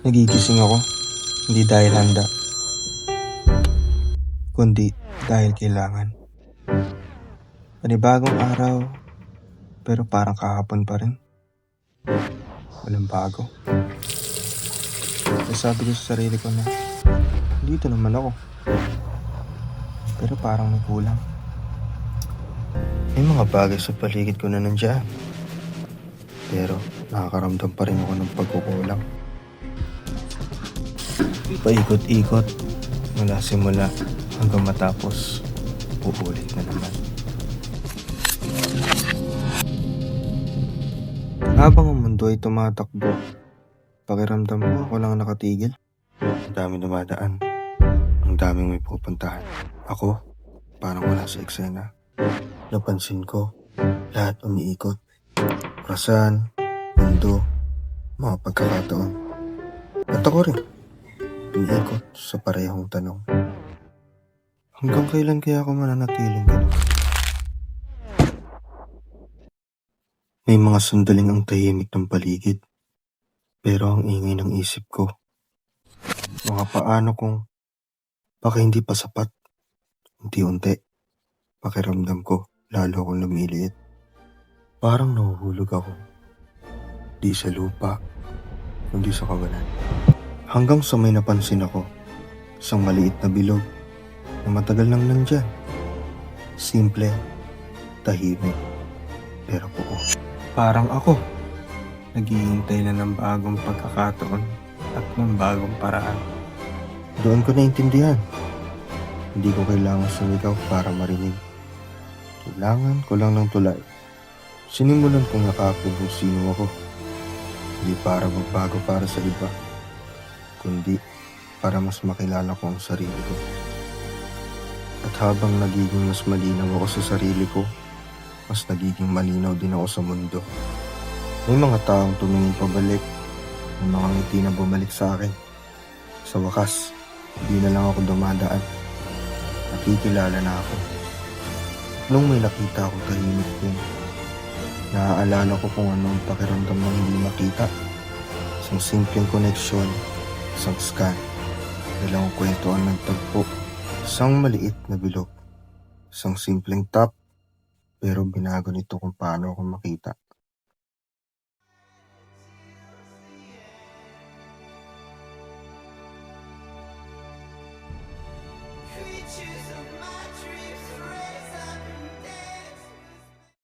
Nagigising ako, hindi dahil handa, kundi dahil kailangan. Panibagong araw, pero parang kahapon pa rin. Walang bago. Nasabi ko sa sarili ko na, dito naman ako. Pero parang may kulang. May mga bagay sa paligid ko na nandiyan. Pero nakakaramdam pa rin ako ng pagkukulang. Paikot-ikot, mula simula hanggang matapos, uulit na naman. Habang ang mundo ay tumatakbo, pakiramdam ko ako lang nakatigil. Ang daming dumadaan, ang daming may pupuntahan. Ako, parang wala sa eksena. Napansin ko, lahat umiikot. Orasan, mundo, mga pagkakataon. At ako rin, umiikot sa parehong tanong. Hanggang kailan kaya ako mananatiling ganun? May mga sandaling ang tahimik ng paligid, pero ang ingay ng isip ko, mga paano kung baka hindi pa sapat, unti-unti, pakiramdam ko, lalo akong lumiliit. Parang nahuhulog ako, di sa lupa, kundi sa kawalan. Hanggang sa may napansin ako, isang maliit na bilog na matagal nang nandyan. Simple, tahimik, pero buo. Parang ako, naghihintay na ng bagong pagkakataon at ng bagong paraan. Doon ko naintindihan. Hindi ko kailangan sumigaw para marinig. Kailangan ko lang ng tulay. Sinimulan kong nakako kung sino ako. Hindi para magbago para sa iba, kundi para mas makilala ko ang sarili ko. At habang nagiging mas malinaw ako sa sarili ko, mas nagiging malinaw din ako sa mundo. May mga taong tumingin pabalik, may mga ngiti na bumalik sa akin. Sa wakas, hindi na lang ako dumadaan. Nakikilala na ako. Nung may nakita akong tahimik din, naaalala ko kung ano ang pakiramdam ng hindi makita. Isang simpleng koneksyon, isang scan, dalawang kwento ang nagtagpo, isang maliit na bilog, isang simpleng tap, pero binago nito kung paano ako makita.